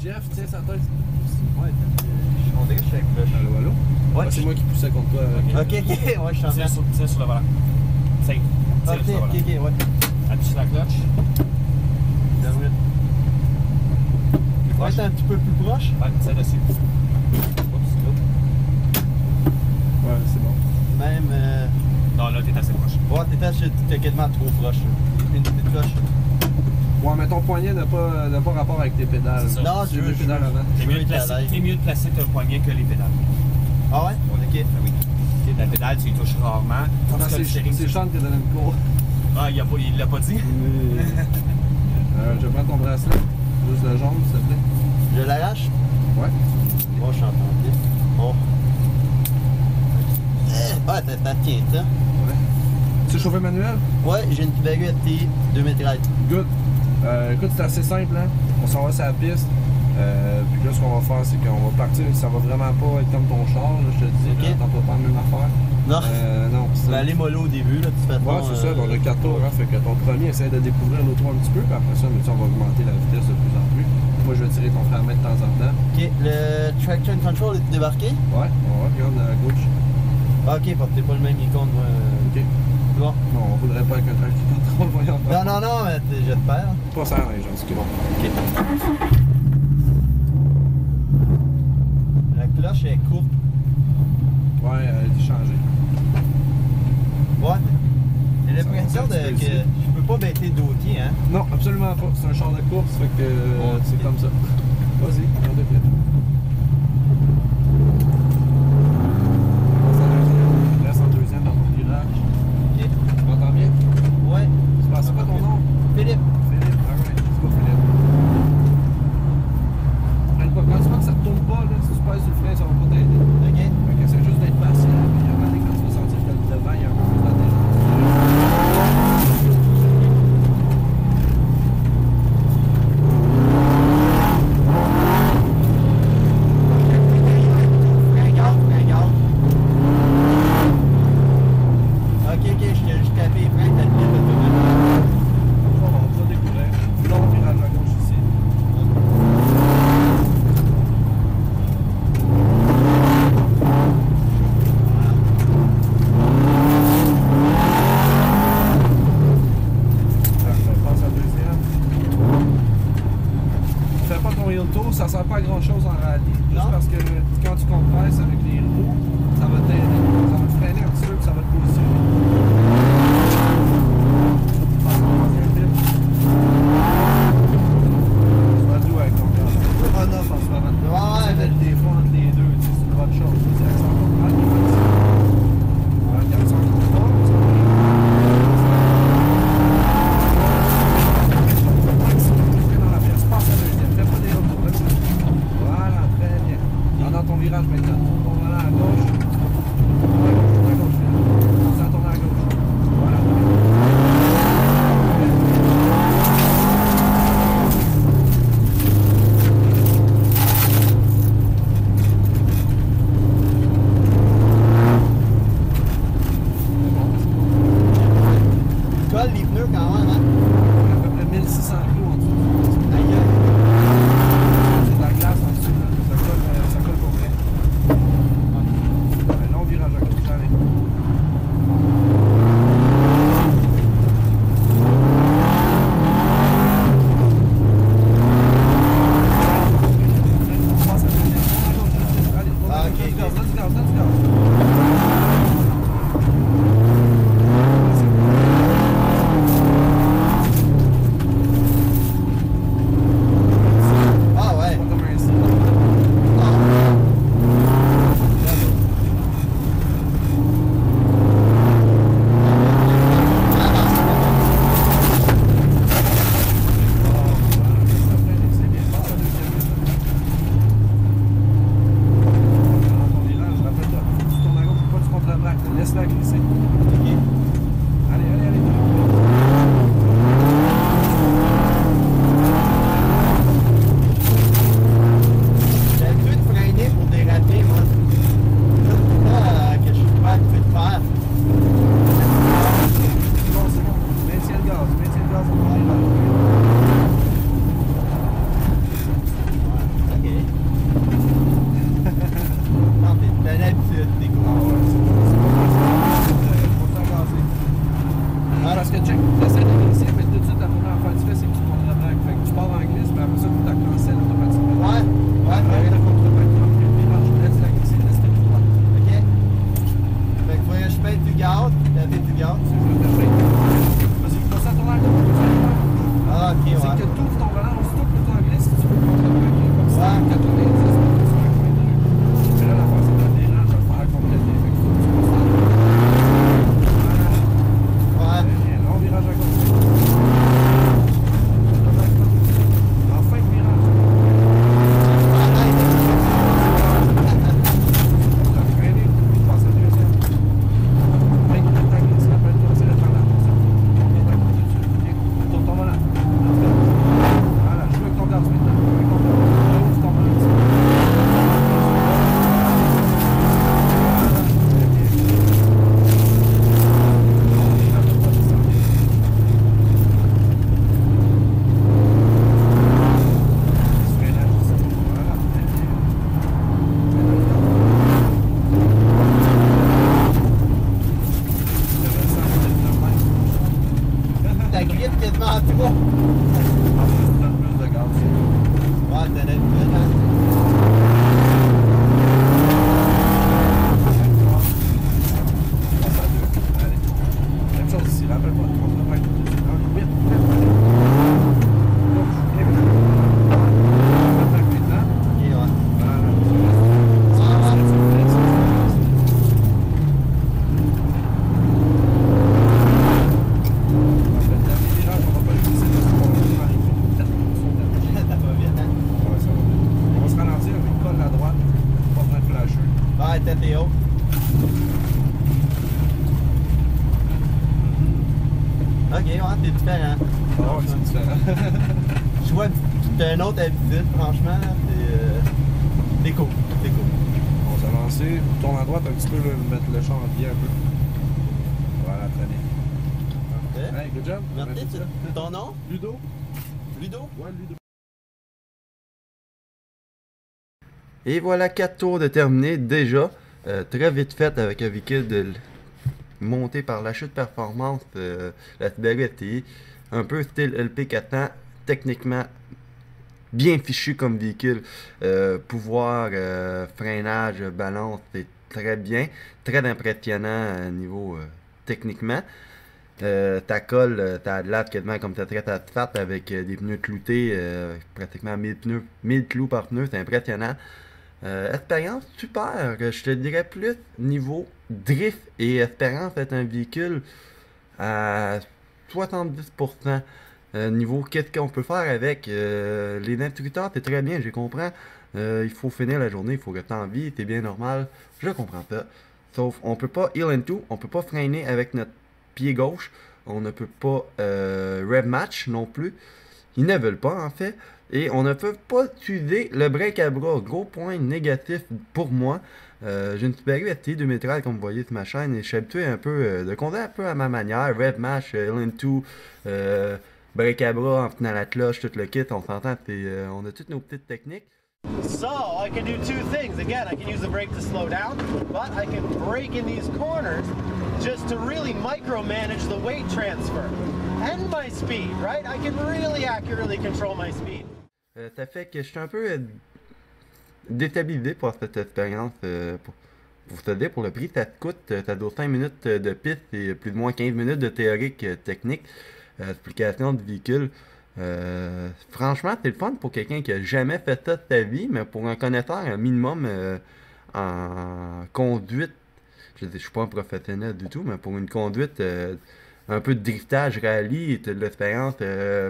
Jeff, tiens sa tête. Ouais, on dirait que je suis avec le Allô, allô? Ouais. Ah, c'est moi qui poussais contre toi. Ok, ouais, je suis en train. Tire sur le volant. Tire sur le volant. Ok, ouais. Appuie sur la cloche. Il va être un petit peu plus proche. Ouais, tire dessus. Oups, là. Ouais, c'est bon. Même. Non, là, t'es assez proche. Ouais, t'es quasiment trop proche. Une petite cloche. Ouais, mais ton poignet n'a pas rapport avec tes pédales. C'est ça. Non, Tu veux les pédales avant. T'es mieux de placer ton poignet que les pédales. Ah ouais? Ok. Ah oui. La pédale, tu y touches rarement. Ah, Tandis que le steering, c'est Sean qui a donné une cours. Ah, il l'a pas dit? Je prends ton bracelet. Juste le jaune, s'il te plaît. Je l'arrache? Ouais. Bon, je suis en train. Bon. Ah, t'as tiens, ça. Ouais. Tu chauffé manuel? Ouais, j'ai une Subaru STI 2013. Good. Écoute, c'est assez simple, hein. On s'en va sur la piste. Puis là, ce qu'on va faire, c'est qu'on va partir. Ça va vraiment pas être comme ton char, là, je te dis. Ok. T'en peux pas la même affaire. Non. Non. Tu vas aller mollo au début, là, de toute façon. Ouais, c'est ça. On a 4 tours, hein. Fait que ton premier, essaie de découvrir l'auto un petit peu. Puis après ça, mais on va augmenter la vitesse de plus en plus. Moi, je vais tirer ton frein à main de temps en temps. Ok, le traction control est débarqué? Ouais, regarde à gauche. Ah, ok, parce que t'es pas le même icône, moi. Ok. Bon. Non, on voudrait pas avec un train qui contrôle, voyons. Non, mais j'espère. Pas ça, les gens, c'est bon. Ok. La cloche est courte. Ouais, elle est changée. Ouais. J'ai l'impression Ça va un que petit peu je peux pas bêter d'outil, hein. Non, absolument pas. C'est un char de course, fait que c'est comme ça. Vas-y, on déplaît. Reste en deuxième dans ton virage. Ok. Tu m'entends bien? Ouais. C'est pas ton nom? Philippe. Philippe, alright, let's go Philippe. Quand tu vois que ça ne tourne pas, là, si tu passes sur le frein, ça va pas t'aider. Ok. Fait que c'est juste d'être patient, puis à un moment donné, quand tu vas sentir que le devant, il y a un peu plus d'adhérence. Ok, je tapais les freins, t'as le pied automatiquement. On va découvrir. Long virage à gauche ici. On passe à deuxième. Fais pas ton heel tour, ça sert pas à grand chose en rallye. Juste Non. parce que quand tu compresses avec les roues, ça va t'aider. Ça va te freiner un petit peu, puis ça va te positionner. Passe au troisième fil. Sois doux avec ton gars. Ah non, parce que Ouais, mais des fois entre les deux, tu sais, c'est une bonne chose. C'est accent contraire, il faut ça. Ouais, quand tu en trouves pas, tu vas dans la pièce, passe à la deuxième, fais pas des retours là. Voilà, très bien. Dans ton virage maintenant, on va aller à gauche. À gauche, ça tourne à gauche. Voilà. colle les pneus quand même, hein. À peu près 1600 kilos en dessous. Aïe, aïe. C'est de la glace en dessous, là. Ça colle pour vrai. tête est haute. Ok, ouais, c'est différent. Ah ouais, c'est différent. Je vois que t'as un autre habitude, franchement. C'est cool. C'est cool. On s'est lancé. Tourne à droite un petit peu, là, mettre le champ en biais un peu. Voilà, très bien. Parfait. Hey, good job. Merci. C'est ton nom? Ludo? Ludo? Ouais, Ludo. Et voilà 4 tours de terminés déjà. Très vite fait avec un véhicule monté par la chute performance, la Subaru FTI. Un peu style LP400, techniquement bien fichu comme véhicule. Pouvoir, freinage, balance, c'est très bien. Très impressionnant niveau techniquement. Ta colle, t'as de l'air quasiment comme ta traite asphalte avec des pneus cloutés, pratiquement 1000 clous par pneu, c'est impressionnant. Expérience super, je te dirais plus niveau drift et expérience est un véhicule à 70%. Niveau qu'est-ce qu'on peut faire avec les instructeurs, c'est très bien, je comprends. Il faut finir la journée, il faut rester en vie, c'est bien normal, je comprends ça. Sauf on peut pas heel into, on peut pas freiner avec notre pied gauche, on ne peut pas rev match non plus. Ils ne veulent pas en fait. Et on ne peut pas utiliser le break à bras. Gros point négatif pour moi. J'ai une Subaru FTI 2013 comme vous voyez sur ma chaîne. Et je suis habitué un peu de conduire un peu à ma manière. Rev mash, into, break à bras en tenant la cloche, tout le kit. On s'entend, on a toutes nos petites techniques. So I can do two things. Again, I can use the brake to slow down, but I can brake in these corners just to really micromanage the weight transfer and my speed, right? I can really accurately control my speed. Ça fait que je suis un peu déstabilisé par cette expérience. Pour te dire, pour le prix, ça te coûte, ça dure 5 minutes de piste et plus de moins 15 minutes de théorique technique, explication du véhicule. Franchement, c'est le fun pour quelqu'un qui a jamais fait ça de sa vie, mais pour un connaisseur, un minimum en conduite, je suis pas un professionnel du tout, mais pour une conduite, un peu de driftage rallye et de l'expérience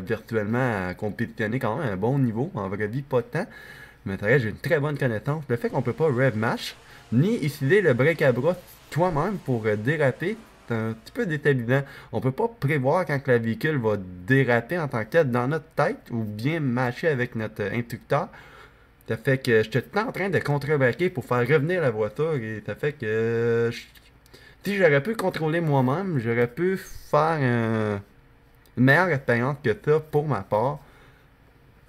virtuellement à compétitionner quand même à un bon niveau, en vraie vie pas de temps, mais ça reste, j'ai une très bonne connaissance. Le fait qu'on peut pas rev mash, ni utiliser le break à bras toi-même pour déraper, c'est un petit peu déstabilisant. On peut pas prévoir quand que le véhicule va déraper en tant que tel dans notre tête ou bien mâcher avec notre instructeur. Ça fait que j'étais tout le temps en train de contre-braquer pour faire revenir la voiture et ça fait que si j'aurais pu contrôler moi-même, j'aurais pu faire une meilleure expérience que ça pour ma part.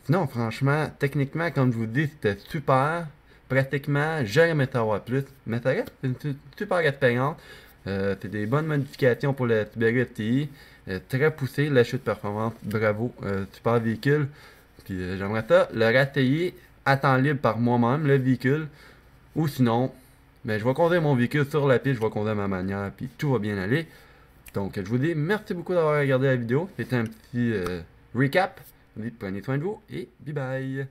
Sinon, franchement, techniquement, comme je vous dis, c'était super. Pratiquement, j'aurais aimé savoir plus, mais ça reste une super expérience. C'est des bonnes modifications pour la Subaru FTI. Très poussé, la chute performance, bravo, super véhicule. Puis j'aimerais ça le rattailler à temps libre par moi-même, le véhicule. Ou sinon, ben, je vais conduire mon véhicule sur la piste, je vais conduire à ma manière, puis tout va bien aller. Donc je vous dis merci beaucoup d'avoir regardé la vidéo. C'était un petit recap. Prenez soin de vous et bye bye.